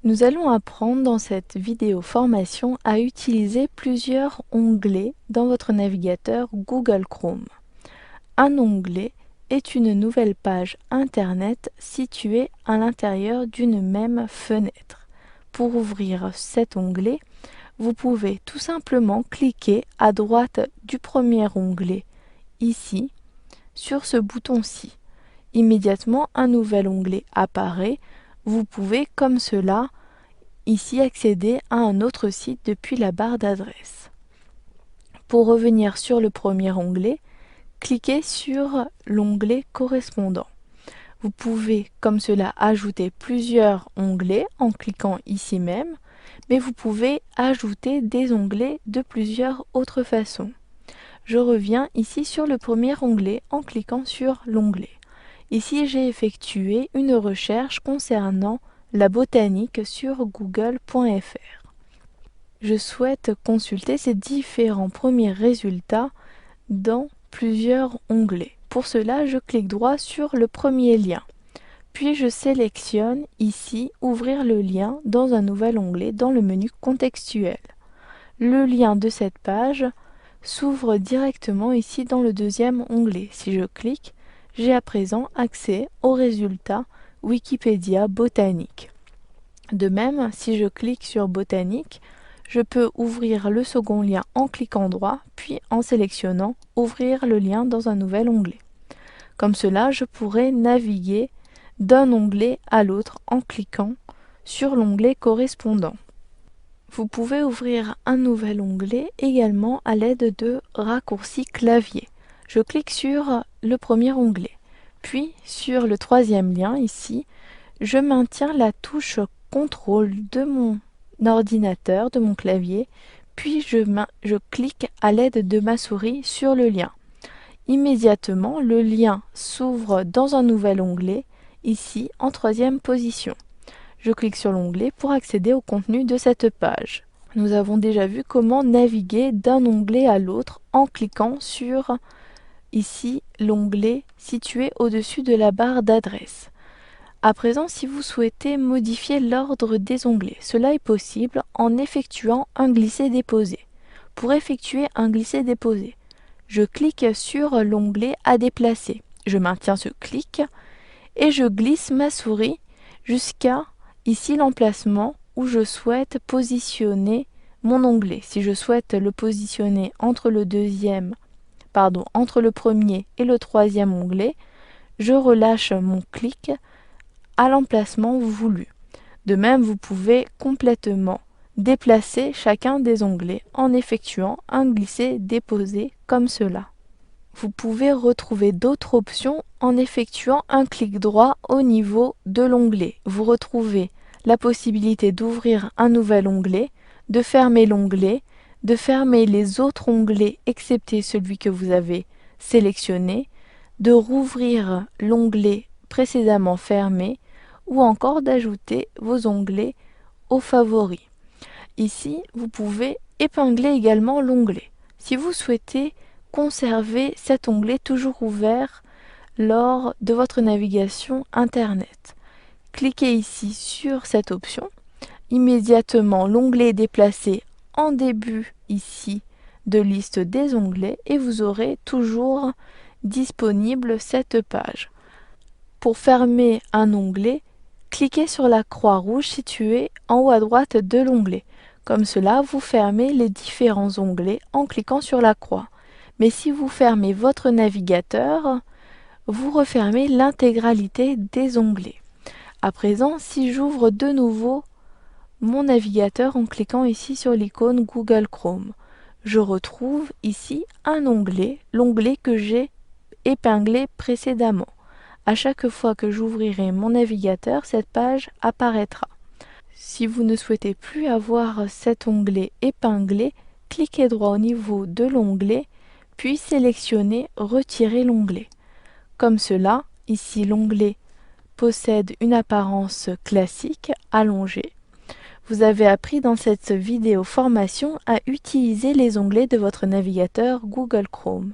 Nous allons apprendre dans cette vidéo formation à utiliser plusieurs onglets dans votre navigateur Google Chrome. Un onglet est une nouvelle page Internet située à l'intérieur d'une même fenêtre. Pour ouvrir cet onglet, vous pouvez tout simplement cliquer à droite du premier onglet, ici, sur ce bouton-ci. Immédiatement, un nouvel onglet apparaît. Vous pouvez, comme cela, ici accéder à un autre site depuis la barre d'adresse. Pour revenir sur le premier onglet, cliquez sur l'onglet correspondant. Vous pouvez, comme cela, ajouter plusieurs onglets en cliquant ici même, mais vous pouvez ajouter des onglets de plusieurs autres façons. Je reviens ici sur le premier onglet en cliquant sur l'onglet. Ici, j'ai effectué une recherche concernant la botanique sur google.fr. Je souhaite consulter ces différents premiers résultats dans plusieurs onglets. Pour cela, je clique droit sur le premier lien. Puis je sélectionne ici « Ouvrir le lien » dans un nouvel onglet dans le menu contextuel. Le lien de cette page s'ouvre directement ici dans le deuxième onglet. Si je clique, j'ai à présent accès aux résultats Wikipédia botanique. De même, si je clique sur botanique, je peux ouvrir le second lien en cliquant droit, puis en sélectionnant ouvrir le lien dans un nouvel onglet. Comme cela, je pourrais naviguer d'un onglet à l'autre en cliquant sur l'onglet correspondant. Vous pouvez ouvrir un nouvel onglet également à l'aide de raccourcis clavier. Je clique sur le premier onglet, puis sur le troisième lien ici, je maintiens la touche CTRL de mon ordinateur, de mon clavier, puis je clique à l'aide de ma souris sur le lien. Immédiatement, le lien s'ouvre dans un nouvel onglet, ici en troisième position. Je clique sur l'onglet pour accéder au contenu de cette page. Nous avons déjà vu comment naviguer d'un onglet à l'autre en cliquant sur ici l'onglet situé au-dessus de la barre d'adresse. À présent, si vous souhaitez modifier l'ordre des onglets, cela est possible en effectuant un glisser-déposer. Pour effectuer un glisser-déposer, je clique sur l'onglet à déplacer. Je maintiens ce clic et je glisse ma souris jusqu'à ici l'emplacement où je souhaite positionner mon onglet. Si je souhaite le positionner entre le premier et le troisième onglet, je relâche mon clic à l'emplacement voulu. De même, vous pouvez complètement déplacer chacun des onglets en effectuant un glisser-déposer comme cela. Vous pouvez retrouver d'autres options en effectuant un clic droit au niveau de l'onglet. Vous retrouvez la possibilité d'ouvrir un nouvel onglet, de fermer l'onglet, de fermer les autres onglets excepté celui que vous avez sélectionné, de rouvrir l'onglet précédemment fermé ou encore d'ajouter vos onglets aux favoris. Ici, vous pouvez épingler également l'onglet. Si vous souhaitez conserver cet onglet toujours ouvert lors de votre navigation Internet, cliquez ici sur cette option. Immédiatement, l'onglet est déplacé en début ici de liste des onglets et vous aurez toujours disponible cette page. Pour fermer un onglet, cliquez sur la croix rouge située en haut à droite de l'onglet. Comme cela, vous fermez les différents onglets en cliquant sur la croix. Mais si vous fermez votre navigateur, vous refermez l'intégralité des onglets. À présent, si j'ouvre de nouveau mon navigateur en cliquant ici sur l'icône Google Chrome, je retrouve ici un onglet, l'onglet que j'ai épinglé précédemment. À chaque fois que j'ouvrirai mon navigateur, cette page apparaîtra. Si vous ne souhaitez plus avoir cet onglet épinglé, cliquez droit au niveau de l'onglet, puis sélectionnez Retirer l'onglet. Comme cela, ici l'onglet possède une apparence classique, allongée. Vous avez appris dans cette vidéo formation à utiliser les onglets de votre navigateur Google Chrome.